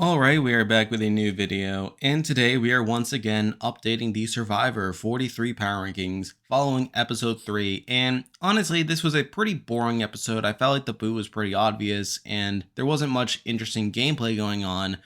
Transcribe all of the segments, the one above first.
Alright, we are back with a new video, and today we are once again updating the Survivor 43 power rankings following episode 3, and honestly, this was a pretty boring episode. I felt like the boot was pretty obvious, and there wasn't much interesting gameplay going on,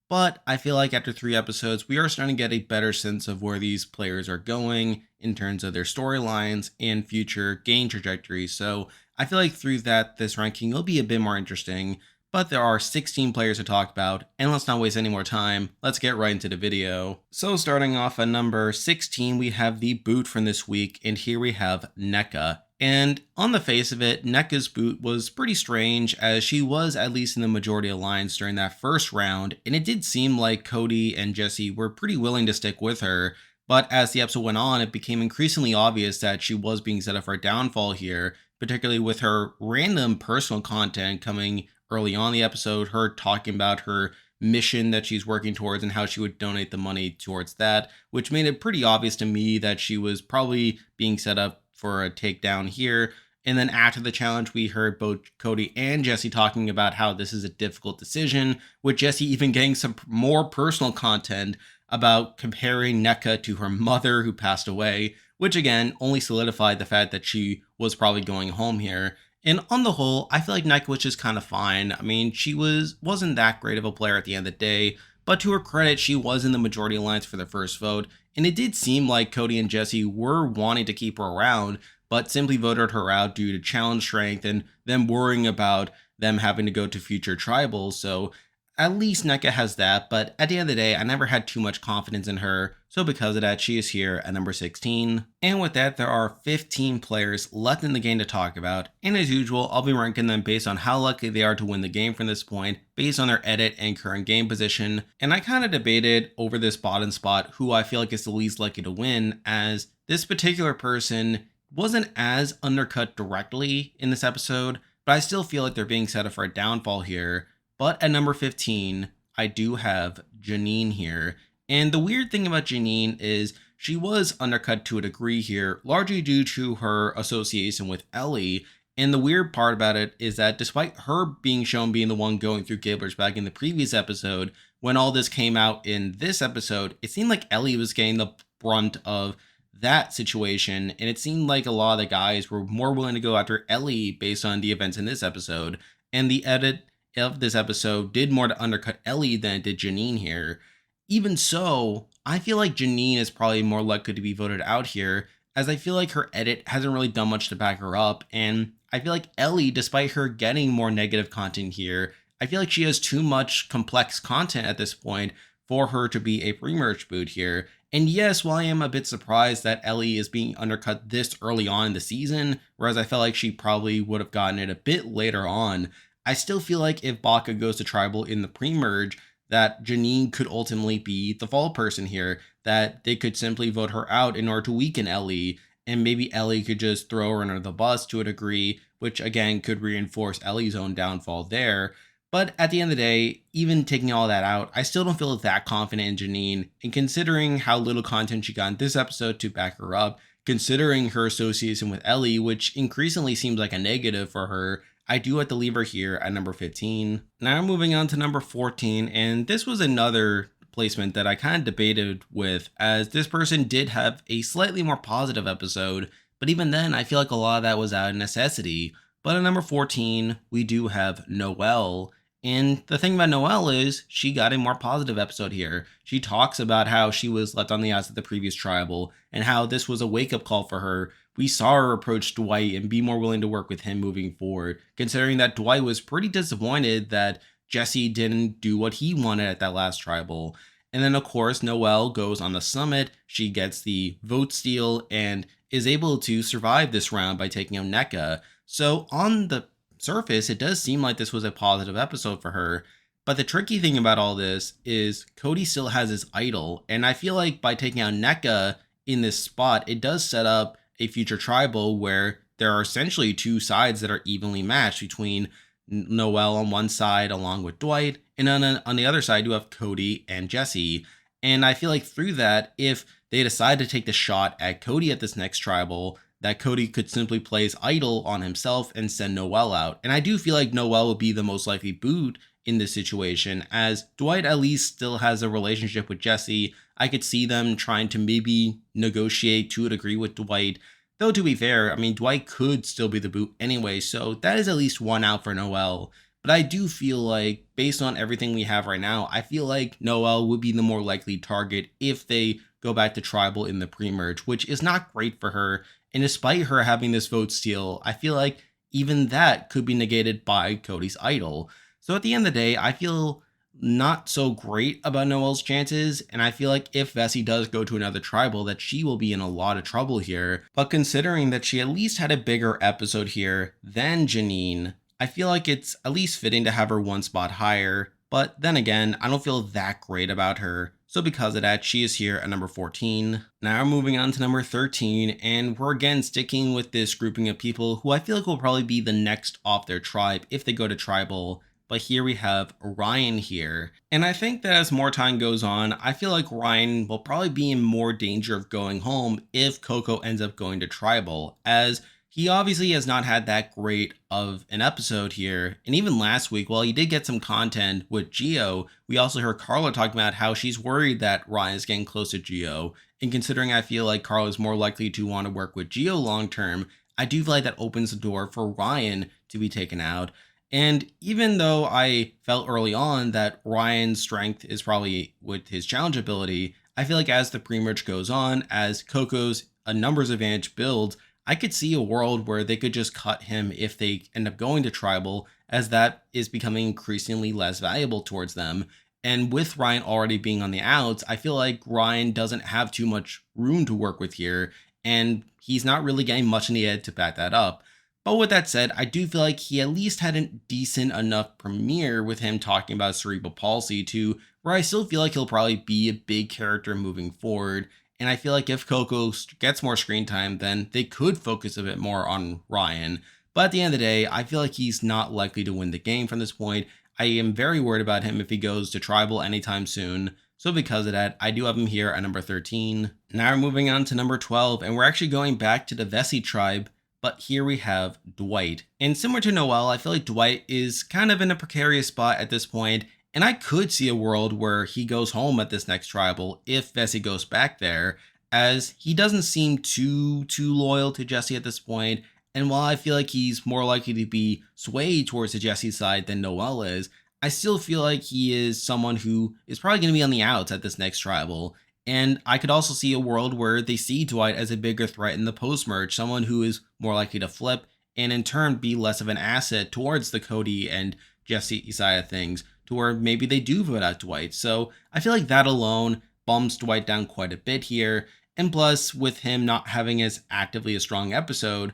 but I feel like after 3 episodes, we are starting to get a better sense of where these players are going in terms of their storylines and future game trajectories, so I feel like through that, this ranking will be a bit more interesting. But there are 16 players to talk about, and let's not waste any more time, let's get right into the video. So starting off at number 16, we have the boot from this week, and here we have Nneka. And on the face of it, Nneka's boot was pretty strange, as she was at least in the majority alliance during that first round, and it did seem like Cody and Jesse were pretty willing to stick with her. But as the episode went on, it became increasingly obvious that she was being set up for a downfall here, particularly with her random personal content coming early on in the episode, her talking about her mission that she's working towards and how she would donate the money towards that, which made it pretty obvious to me that she was probably being set up for a takedown here. And then after the challenge, we heard both Cody and Jesse talking about how this is a difficult decision, with Jesse even getting some more personal content about comparing Nneka to her mother who passed away, which again only solidified the fact that she was probably going home here. And on the whole, I feel like Nneka was just kind of fine. I mean, she wasn't that great of a player at the end of the day, but to her credit, she was in the majority alliance for the first vote, and it did seem like Cody and Jesse were wanting to keep her around, but simply voted her out due to challenge strength and them worrying about them having to go to future tribals. So at least Nneka has that, but at the end of the day, I never had too much confidence in her, so because of that, she is here at number 16. And with that, there are 15 players left in the game to talk about, and as usual, I'll be ranking them based on how likely they are to win the game from this point, based on their edit and current game position. And I kind of debated over this bottom spot who I feel like is the least likely to win, as this particular person wasn't as undercut directly in this episode, but I still feel like they're being set up for a downfall here. But at number 15, I do have Janine here. And the weird thing about Janine is she was undercut to a degree here, largely due to her association with Ellie. And the weird part about it is that despite her being shown being the one going through Gabler's bag in the previous episode, when all this came out in this episode, it seemed like Ellie was getting the brunt of that situation. And it seemed like a lot of the guys were more willing to go after Ellie based on the events in this episode. And the edit of this episode did more to undercut Ellie than it did Janine here. Even so, I feel like Janine is probably more likely to be voted out here, as I feel like her edit hasn't really done much to back her up, and I feel like Ellie, despite her getting more negative content here, I feel like she has too much complex content at this point for her to be a pre-merge boot here. And yes, while I am a bit surprised that Ellie is being undercut this early on in the season, whereas I felt like she probably would have gotten it a bit later on, I still feel like if Baka goes to tribal in the pre-merge, that Janine could ultimately be the fall person here, that they could simply vote her out in order to weaken Ellie, and maybe Ellie could just throw her under the bus to a degree, which again could reinforce Ellie's own downfall there. But at the end of the day, even taking all that out, I still don't feel that confident in Janine, and considering how little content she got in this episode to back her up, considering her association with Ellie, which increasingly seems like a negative for her, I do have to leave her here at number 15. Now moving on to number 14, and this was another placement that I kind of debated with, as this person did have a slightly more positive episode, but even then I feel like a lot of that was out of necessity. But at number 14, we do have Noelle. And the thing about Noelle is she got a more positive episode here. She talks about how she was left on the outs at the previous tribal and how this was a wake-up call for her. We saw her approach Dwight and be more willing to work with him moving forward, considering that Dwight was pretty disappointed that Jesse didn't do what he wanted at that last tribal. And then of course Noelle goes on the summit, she gets the vote steal and is able to survive this round by taking out Nneka. So on the surface, it does seem like this was a positive episode for her. But the tricky thing about all this is Cody still has his idol, and I feel like by taking out Nneka in this spot, it does set up a future tribal where there are essentially two sides that are evenly matched between Noelle on one side along with Dwight, and on the other side you have Cody and Jesse. And I feel like through that, if they decide to take the shot at Cody at this next tribal, that Cody could simply play his idol on himself and send Noelle out. And I do feel like Noelle would be the most likely boot in this situation, as Dwight at least still has a relationship with Jesse. I could see them trying to maybe negotiate to a degree with Dwight. Though to be fair, I mean, Dwight could still be the boot anyway, so that is at least one out for Noelle. But I do feel like, based on everything we have right now, I feel like Noelle would be the more likely target if they go back to tribal in the pre-merge, which is not great for her. And despite her having this vote steal, I feel like even that could be negated by Cody's idol. So at the end of the day, I feel not so great about Noelle's chances, and I feel like if Vessi does go to another tribal, that she will be in a lot of trouble here. But considering that she at least had a bigger episode here than Janine, I feel like it's at least fitting to have her one spot higher. But then again, I don't feel that great about her. So because of that, she is here at number 14. Now we're moving on to number 13, and we're again sticking with this grouping of people who I feel like will probably be the next off their tribe if they go to tribal. But here we have Ryan here. And I think that as more time goes on, I feel like Ryan will probably be in more danger of going home if Coco ends up going to tribal, as he obviously has not had that great of an episode here. And even last week, while he did get some content with Geo, we also heard Carla talking about how she's worried that Ryan is getting close to Geo. And considering I feel like Carla is more likely to want to work with Geo long term, I do feel like that opens the door for Ryan to be taken out. And even though I felt early on that Ryan's strength is probably with his challenge ability, I feel like as the pre-merge goes on, as Coco's numbers advantage builds, I could see a world where they could just cut him if they end up going to tribal, as that is becoming increasingly less valuable towards them. And with Ryan already being on the outs, I feel like Ryan doesn't have too much room to work with here, and he's not really getting much in the ed to back that up. But with that said, I do feel like he at least had a decent enough premiere with him talking about cerebral palsy to where I still feel like he'll probably be a big character moving forward. And I feel like if Coco gets more screen time, then they could focus a bit more on Ryan. But at the end of the day, I feel like he's not likely to win the game from this point. I am very worried about him if he goes to tribal anytime soon. So because of that, I do have him here at number 13. Now we're moving on to number 12, and we're actually going back to the Vessi tribe. But here we have Dwight. And similar to Noelle, I feel like Dwight is kind of in a precarious spot at this point, and I could see a world where he goes home at this next tribal if Vessi goes back there, as he doesn't seem too loyal to Jesse at this point. And while I feel like he's more likely to be swayed towards the Jesse side than Noelle is, I still feel like he is someone who is probably going to be on the outs at this next tribal. And I could also see a world where they see Dwight as a bigger threat in the post-merge, someone who is more likely to flip and in turn be less of an asset towards the Cody and Jesse side of things, to where maybe they do vote out Dwight. So I feel like that alone bumps Dwight down quite a bit here. And plus, with him not having as actively a strong episode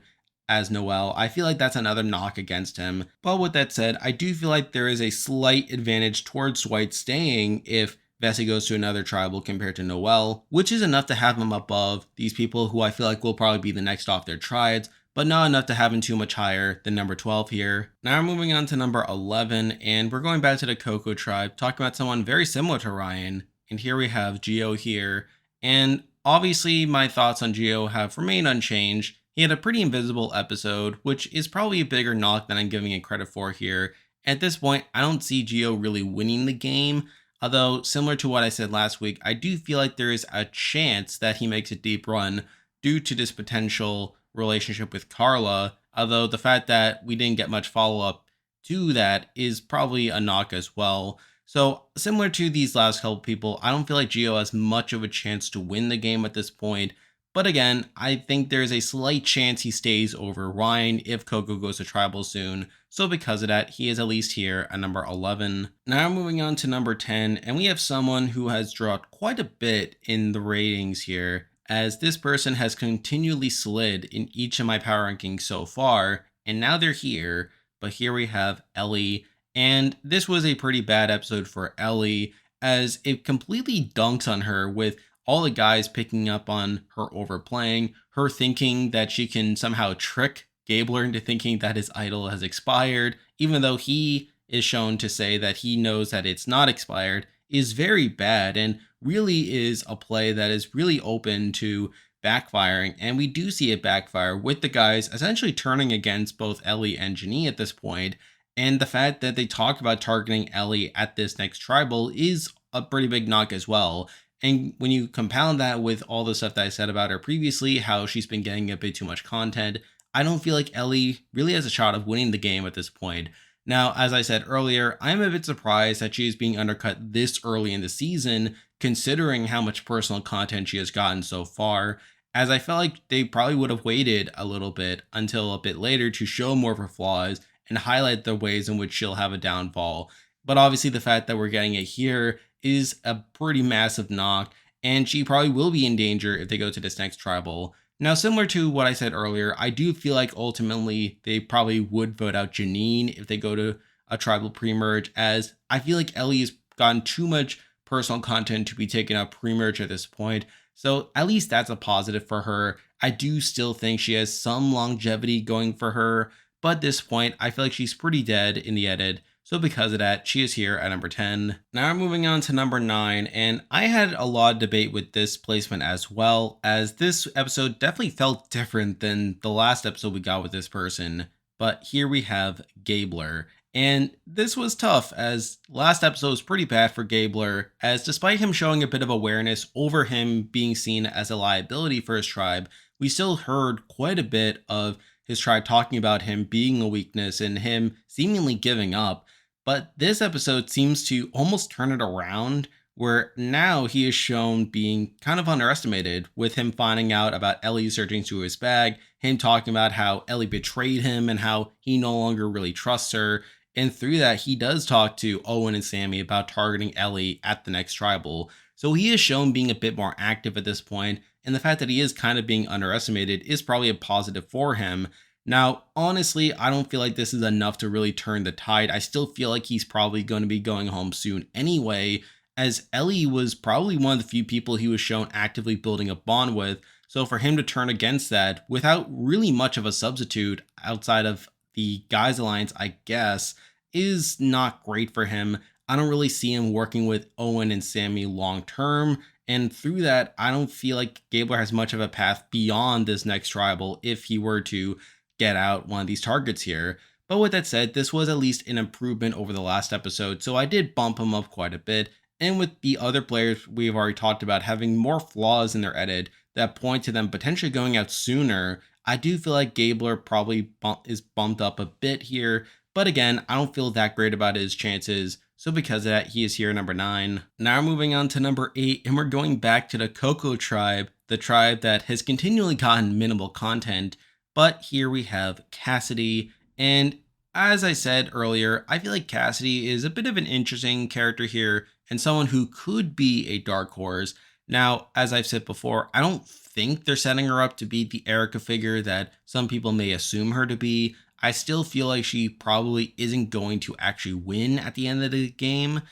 as Noelle, I feel like that's another knock against him. But with that said, I do feel like there is a slight advantage towards Dwight staying if Vessi goes to another tribal compared to Noelle, which is enough to have him above these people who I feel like will probably be the next off their tribes, but not enough to have him too much higher than number 12 here. Now we're moving on to number 11, and we're going back to the Coco tribe, talking about someone very similar to Ryan. And here we have Geo here, and obviously my thoughts on Geo have remained unchanged. He had a pretty invisible episode, which is probably a bigger knock than I'm giving it credit for here. At this point, I don't see Geo really winning the game. Although, similar to what I said last week, I do feel like there is a chance that he makes a deep run due to this potential relationship with Carla. Although the fact that we didn't get much follow-up to that is probably a knock as well. So, similar to these last couple people, I don't feel like Geo has much of a chance to win the game at this point. But again, I think there's a slight chance he stays over Ryan if Coco goes to tribal soon. So because of that, he is at least here at number 11. Now moving on to number 10, and we have someone who has dropped quite a bit in the ratings here, as this person has continually slid in each of my power rankings so far, and now they're here. But here we have Ellie, and this was a pretty bad episode for Ellie, as it completely dunks on her with all the guys picking up on her overplaying, her thinking that she can somehow trick Gabler into thinking that his idol has expired, even though he is shown to say that he knows that it's not expired, is very bad and really is a play that is really open to backfiring. And we do see it backfire with the guys essentially turning against both Ellie and Janine at this point. And the fact that they talk about targeting Ellie at this next tribal is a pretty big knock as well. And when you compound that with all the stuff that I said about her previously, how she's been getting a bit too much content, I don't feel like Ellie really has a shot of winning the game at this point. Now, as I said earlier, I'm a bit surprised that she is being undercut this early in the season, considering how much personal content she has gotten so far, as I felt like they probably would have waited a little bit until a bit later to show more of her flaws and highlight the ways in which she'll have a downfall. But obviously, the fact that we're getting it here is a pretty massive knock, and she probably will be in danger if they go to this next tribal. Now, similar to what I said earlier, I do feel like ultimately they probably would vote out Janine if they go to a tribal pre-merge, as I feel like Ellie has gotten too much personal content to be taken out pre-merge at this point. So at least that's a positive for her. I do still think she has some longevity going for her, but at this point, I feel like she's pretty dead in the edit. So because of that, she is here at number 10. Now we're moving on to number 9, and I had a lot of debate with this placement as well, as this episode definitely felt different than the last episode we got with this person. But here we have Gabler. And this was tough, as last episode was pretty bad for Gabler, as despite him showing a bit of awareness over him being seen as a liability for his tribe, we still heard quite a bit of his tribe talking about him being a weakness and him seemingly giving up. But this episode seems to almost turn it around, where now he is shown being kind of underestimated, with him finding out about Ellie searching through his bag, him talking about how Ellie betrayed him and how he no longer really trusts her. And through that, he does talk to Owen and Sammy about targeting Ellie at the next tribal. So he is shown being a bit more active at this point, and the fact that he is kind of being underestimated is probably a positive for him. Now, honestly, I don't feel like this is enough to really turn the tide. I still feel like he's probably going to be going home soon anyway, as Ellie was probably one of the few people he was shown actively building a bond with. So for him to turn against that without really much of a substitute outside of the Guys Alliance, I guess, is not great for him. I don't really see him working with Owen and Sammy long term. And through that, I don't feel like Gabler has much of a path beyond this next tribal if he were to get out one of these targets here. But with that said, this was at least an improvement over the last episode, so I did bump him up quite a bit. And with the other players we've already talked about having more flaws in their edit that point to them potentially going out sooner, I do feel like Gabler probably is bumped up a bit here. But again, I don't feel that great about his chances. So because of that, he is here number 9. Now moving on to number 8, and we're going back to the Coco tribe, the tribe that has continually gotten minimal content. But here we have Cassidy, and as I said earlier, I feel like Cassidy is a bit of an interesting character here and someone who could be a dark horse. Now, as I've said before, I don't think they're setting her up to be the Erica figure that some people may assume her to be. I still feel like she probably isn't going to actually win at the end of the game,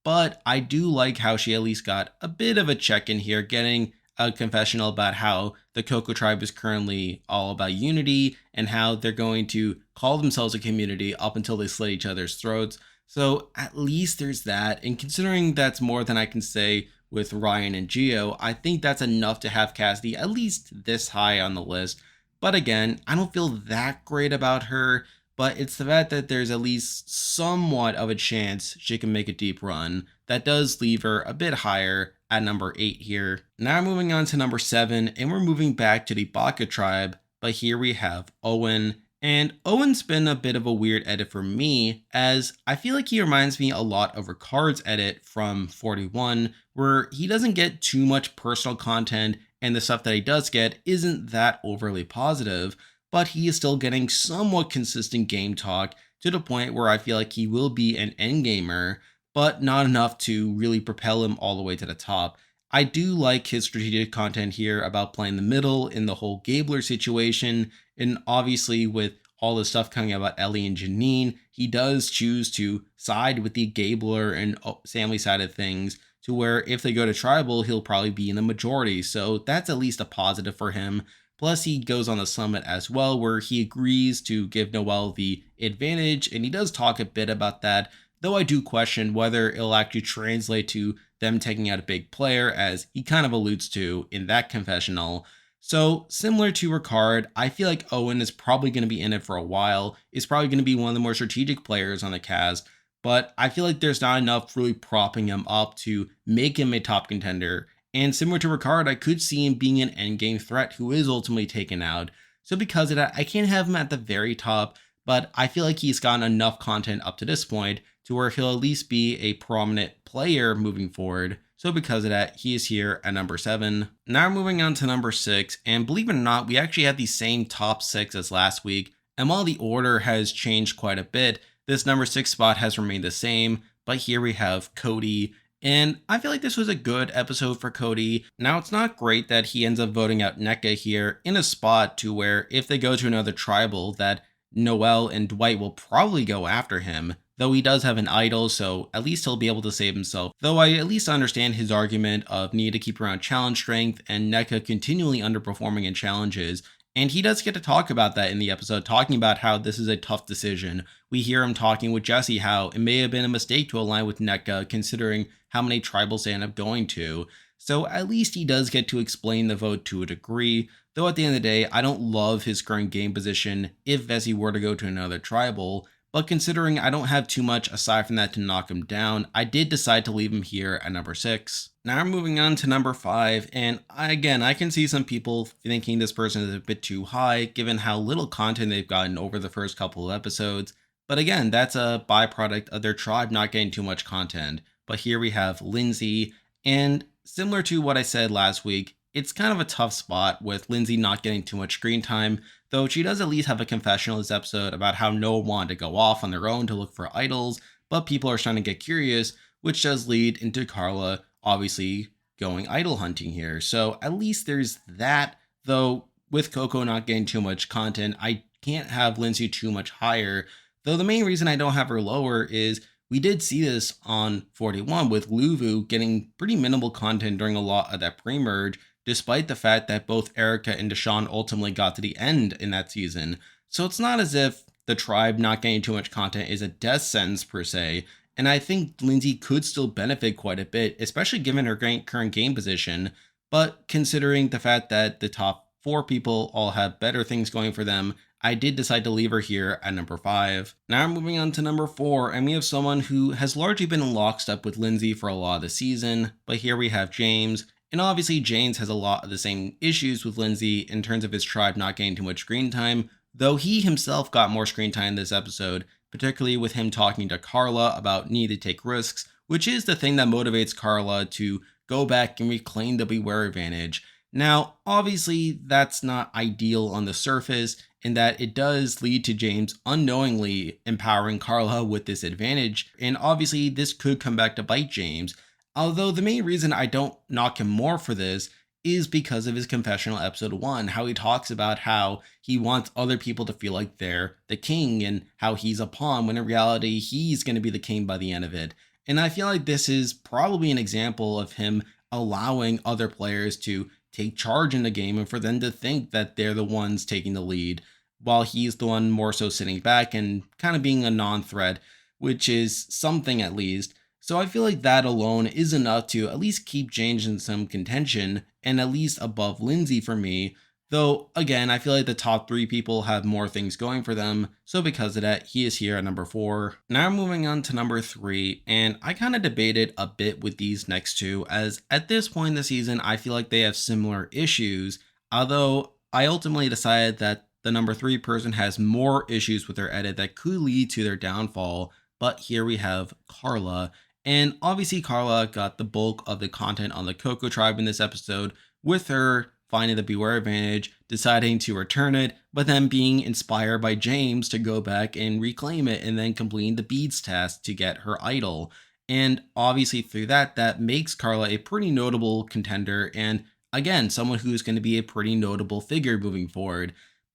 but I do like how she at least got a bit of a check in here, getting a confessional about how the Coco tribe is currently all about unity and how they're going to call themselves a community up until they slit each other's throats. So at least there's that. And considering that's more than I can say with Ryan and Geo, I think that's enough to have Cassidy at least this high on the list. But again, I don't feel that great about her, but it's the fact that there's at least somewhat of a chance she can make a deep run. That does leave her a bit higher at number 8 here. Now moving on to number 7, and we're moving back to the Baka tribe, but here we have Owen. And Owen's been a bit of a weird edit for me, as I feel like he reminds me a lot of Ricard's edit from 41, where he doesn't get too much personal content, and the stuff that he does get isn't that overly positive, but he is still getting somewhat consistent game talk to the point where I feel like he will be an endgamer, but not enough to really propel him all the way to the top. I do like his strategic content here about playing the middle in the whole Gabler situation, and obviously with all the stuff coming about Ellie and Janine, he does choose to side with the Gabler and Sammy side of things, to where if they go to tribal, he'll probably be in the majority, so that's at least a positive for him. Plus, he goes on the summit as well, where he agrees to give Noelle the advantage, and he does talk a bit about that, though I do question whether it'll actually translate to them taking out a big player, as he kind of alludes to in that confessional. So, similar to Ricard, I feel like Owen is probably going to be in it for a while, is probably going to be one of the more strategic players on the cast, but I feel like there's not enough really propping him up to make him a top contender. And similar to Ricard, I could see him being an endgame threat who is ultimately taken out. So, because of that, I can't have him at the very top, but I feel like he's gotten enough content up to this point to where he'll at least be a prominent player moving forward. So because of that, he is here at number 7. Now moving on to number 6, and believe it or not, we actually had the same top 6 as last week, and while the order has changed quite a bit, this number 6 spot has remained the same, but here we have Cody. And I feel like this was a good episode for Cody. Now, it's not great that he ends up voting out Nneka here in a spot to where if they go to another tribal, that Noelle and Dwight will probably go after him. Though he does have an idol, so at least he'll be able to save himself. Though I at least understand his argument of need to keep around challenge strength and Nneka continually underperforming in challenges. And he does get to talk about that in the episode, talking about how this is a tough decision. We hear him talking with Jesse how it may have been a mistake to align with Nneka considering how many tribals they end up going to. So at least he does get to explain the vote to a degree. Though at the end of the day, I don't love his current game position if Vesey were to go to another tribal. But considering I don't have too much aside from that to knock him down, I did decide to leave him here at number 6. Now I'm moving on to number 5, and I can see some people thinking this person is a bit too high given how little content they've gotten over the first couple of episodes. But again, that's a byproduct of their tribe not getting too much content. But here we have Lindsay, and similar to what I said last week, it's kind of a tough spot with Lindsay not getting too much screen time, though she does at least have a confessional this episode about how no one wanted to go off on their own to look for idols, but people are starting to get curious, which does lead into Carla obviously going idol hunting here. So at least there's that, though with Coco not getting too much content, I can't have Lindsay too much higher, though the main reason I don't have her lower is we did see this on 41 with Luvu getting pretty minimal content during a lot of that pre-merge, despite the fact that both Erica and Deshawn ultimately got to the end in that season. So it's not as if the tribe not getting too much content is a death sentence per se, and I think Lindsay could still benefit quite a bit, especially given her current game position, but considering the fact that the top 4 people all have better things going for them, I did decide to leave her here at number 5. Now I'm moving on to number 4, and we have someone who has largely been in lockstep with Lindsay for a lot of the season, but here we have James. And obviously James has a lot of the same issues with Lindsay in terms of his tribe not getting too much screen time, though he himself got more screen time this episode, particularly with him talking to Carla about need to take risks, which is the thing that motivates Carla to go back and reclaim the Beware advantage. Now, obviously, that's not ideal on the surface, in that it does lead to James unknowingly empowering Carla with this advantage, and obviously this could come back to bite James. Although the main reason I don't knock him more for this is because of his confessional episode 1, how he talks about how he wants other people to feel like they're the king and how he's a pawn when in reality he's going to be the king by the end of it. And I feel like this is probably an example of him allowing other players to take charge in the game and for them to think that they're the ones taking the lead, while he's the one more so sitting back and kind of being a non-threat, which is something at least. So I feel like that alone is enough to at least keep James in some contention and at least above Lindsay for me. Though, again, I feel like the top 3 people have more things going for them, so because of that, he is here at number 4. Now moving on to number 3, and I kind of debated a bit with these next 2, as at this point in the season, I feel like they have similar issues, although I ultimately decided that the number 3 person has more issues with their edit that could lead to their downfall, but here we have Carla. And obviously Carla got the bulk of the content on the Coco tribe in this episode, with her finding the Beware advantage, deciding to return it, but then being inspired by James to go back and reclaim it and then completing the beads task to get her idol. And obviously through that, that makes Carla a pretty notable contender and again, someone who's going to be a pretty notable figure moving forward.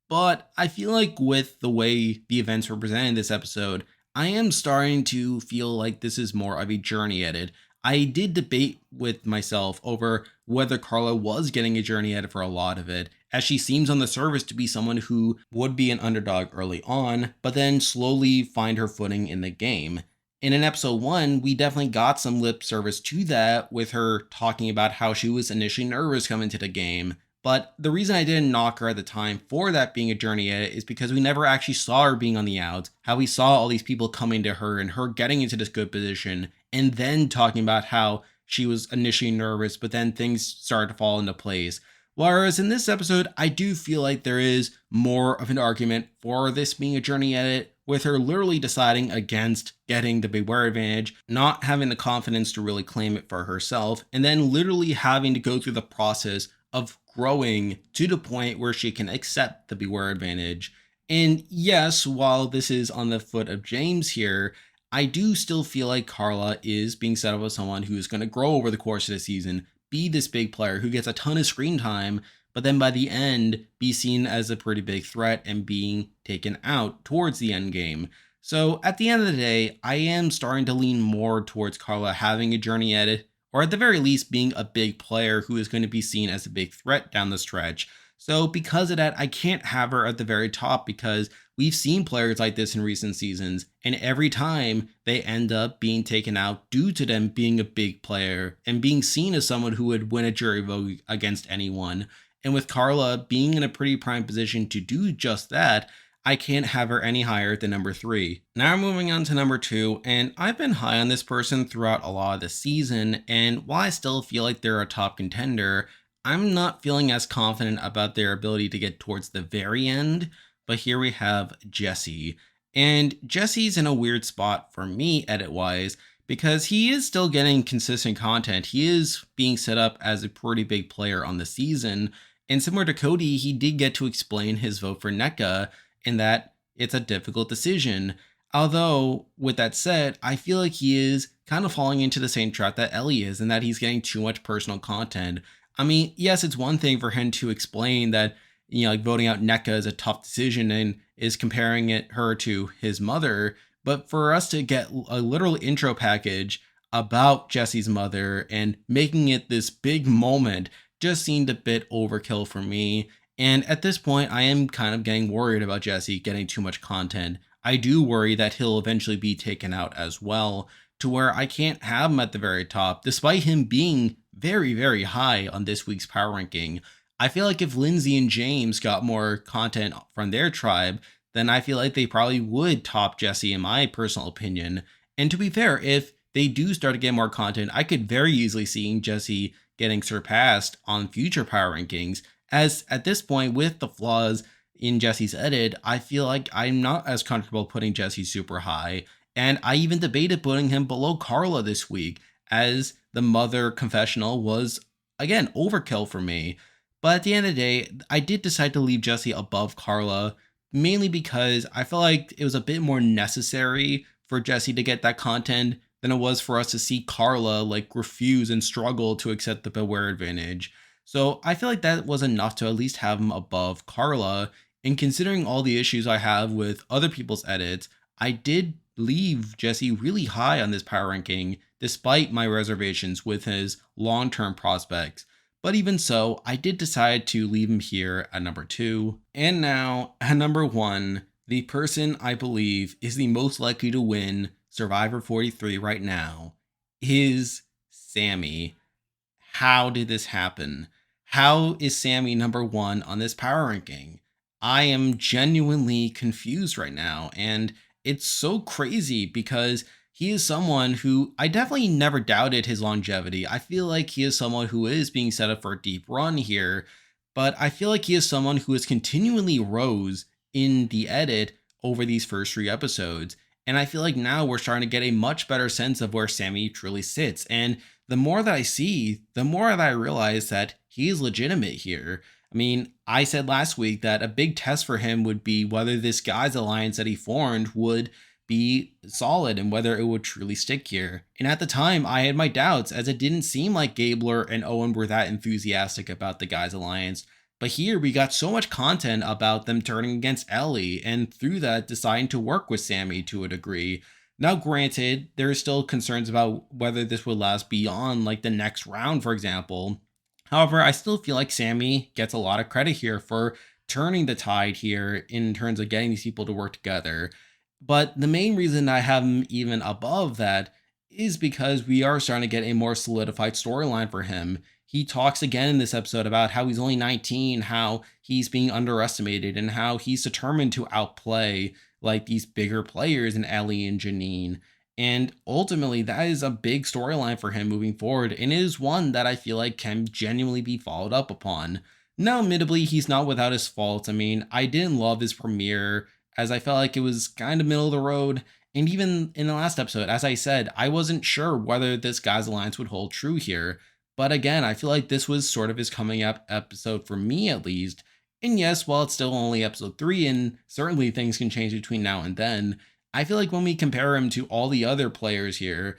But I feel like with the way the events were presented in this episode, I am starting to feel like this is more of a journey edit. I did debate with myself over whether Carla was getting a journey edit for a lot of it, as she seems on the surface to be someone who would be an underdog early on, but then slowly find her footing in the game. And in episode 1, we definitely got some lip service to that with her talking about how she was initially nervous coming to the game, But the reason I didn't knock her at the time for that being a journey edit is because we never actually saw her being on the outs, how we saw all these people coming to her and her getting into this good position, and then talking about how she was initially nervous, but then things started to fall into place. Whereas in this episode, I do feel like there is more of an argument for this being a journey edit, with her literally deciding against getting the Beware advantage, not having the confidence to really claim it for herself, and then literally having to go through the process of growing to the point where she can accept the Beware advantage. And yes, while this is on the foot of James here, I do still feel like Carla is being set up as someone who is going to grow over the course of the season, be this big player who gets a ton of screen time, but then by the end be seen as a pretty big threat and being taken out towards the end game. So at the end of the day, I am starting to lean more towards Carla having a journey edit, or at the very least being a big player who is going to be seen as a big threat down the stretch. So because of that, I can't have her at the very top, because we've seen players like this in recent seasons, and every time they end up being taken out due to them being a big player and being seen as someone who would win a jury vote against anyone. And with Carla being in a pretty prime position to do just that, I can't have her any higher than number 3. Now moving on to number 2, and I've been high on this person throughout a lot of the season, and while I still feel like they're a top contender, I'm not feeling as confident about their ability to get towards the very end. But here we have Jesse. And Jesse's in a weird spot for me edit-wise, because he is still getting consistent content. He is being set up as a pretty big player on the season. And similar to Cody, he did get to explain his vote for Nneka, in that it's a difficult decision. Although, with that said, I feel like he is kind of falling into the same trap that Ellie is, in that he's getting too much personal content. I mean, yes, it's one thing for him to explain that, like voting out Nneka is a tough decision and is comparing her to his mother. But for us to get a literal intro package about Jesse's mother and making it this big moment just seemed a bit overkill for me. And at this point, I am kind of getting worried about Jesse getting too much content. I do worry that he'll eventually be taken out as well, to where I can't have him at the very top, despite him being very, very high on this week's power ranking. I feel like if Lindsay and James got more content from their tribe, then I feel like they probably would top Jesse in my personal opinion. And to be fair, if they do start to get more content, I could very easily see Jesse getting surpassed on future power rankings, as at this point, with the flaws in Jesse's edit, I feel like I'm not as comfortable putting Jesse super high. And I even debated putting him below Carla this week, as the mother confessional was, again, overkill for me. But at the end of the day, I did decide to leave Jesse above Carla, mainly because I felt like it was a bit more necessary for Jesse to get that content than it was for us to see Carla refuse and struggle to accept the Beware advantage. So I feel like that was enough to at least have him above Carla. And considering all the issues I have with other people's edits, I did leave Jesse really high on this power ranking, despite my reservations with his long-term prospects. But even so, I did decide to leave him here at number 2. And now, at number 1, the person I believe is the most likely to win Survivor 43 right now is Sammy. How did this happen? How is Sammy number 1 on this power ranking? I am genuinely confused right now, and it's so crazy because he is someone who I definitely never doubted his longevity. I feel like he is someone who is being set up for a deep run here, but I feel like he is someone who has continually rose in the edit over these first 3 episodes. And I feel like now we're starting to get a much better sense of where Sammy truly sits. And the more that I see, the more that I realize that he is legitimate here. I mean, I said last week that a big test for him would be whether this guy's alliance that he formed would be solid and whether it would truly stick here. And at the time, I had my doubts, as it didn't seem like Gabler and Owen were that enthusiastic about the guy's alliance. But here we got so much content about them turning against Ellie, and through that deciding to work with Sammy to a degree. Now granted, there are still concerns about whether this would last beyond the next round, for example. However, I still feel like Sammy gets a lot of credit here for turning the tide here in terms of getting these people to work together. But the main reason I have him even above that is because we are starting to get a more solidified storyline for him. He talks again in this episode about how he's only 19, how he's being underestimated, and how he's determined to outplay like these bigger players in Ellie and Janine. And ultimately, that is a big storyline for him moving forward, and it is one that I feel like can genuinely be followed up upon. Now, admittedly, he's not without his faults. I mean, I didn't love his premiere, as I felt like it was kind of middle of the road. And even in the last episode, as I said, I wasn't sure whether this guy's alliance would hold true here. But again, I feel like this was sort of his coming up episode for me at least. And yes, while it's still only episode 3, and certainly things can change between now and then, I feel like when we compare him to all the other players here,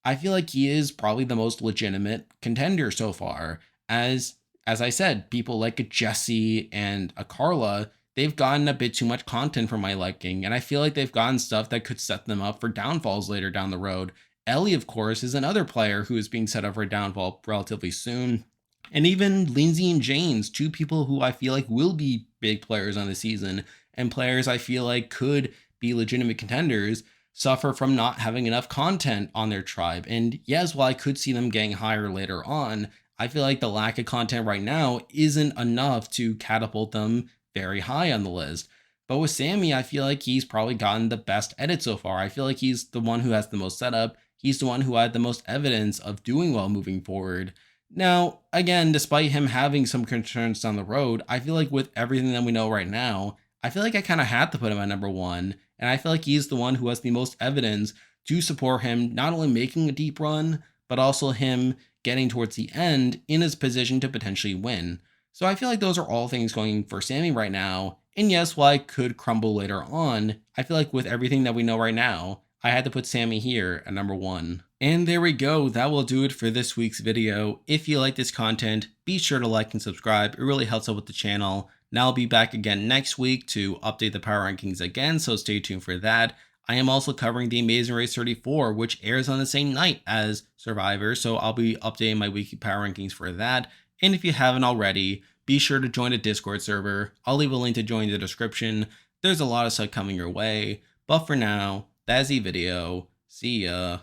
I feel like he is probably the most legitimate contender so far. As I said, people like a Jesse and a Carla, they've gotten a bit too much content for my liking, and I feel like they've gotten stuff that could set them up for downfalls later down the road. Ellie, of course, is another player who is being set up for a downfall relatively soon. And even Lindsay and James, two people who I feel like will be big players on the season, and players I feel like could be legitimate contenders, suffer from not having enough content on their tribe. And yes, while I could see them getting higher later on, I feel like the lack of content right now isn't enough to catapult them very high on the list. But with Sammy, I feel like he's probably gotten the best edit so far. I feel like he's the one who has the most setup. He's the one who had the most evidence of doing well moving forward. Now, again, despite him having some concerns down the road, I feel like with everything that we know right now, I feel like I kind of had to put him at number 1. And I feel like he's the one who has the most evidence to support him not only making a deep run, but also him getting towards the end in his position to potentially win. So I feel like those are all things going for Sammy right now. And yes, while I could crumble later on, I feel like with everything that we know right now, I had to put Sammy here at number 1. And there we go. That will do it for this week's video. If you like this content, be sure to like and subscribe. It really helps out with the channel. Now I'll be back again next week to update the power rankings again, so stay tuned for that. I am also covering The Amazing Race 34, which airs on the same night as Survivor, so I'll be updating my weekly power rankings for that. And if you haven't already, be sure to join a Discord server. I'll leave a link to join in the description. There's a lot of stuff coming your way. But for now, that's the video. See ya.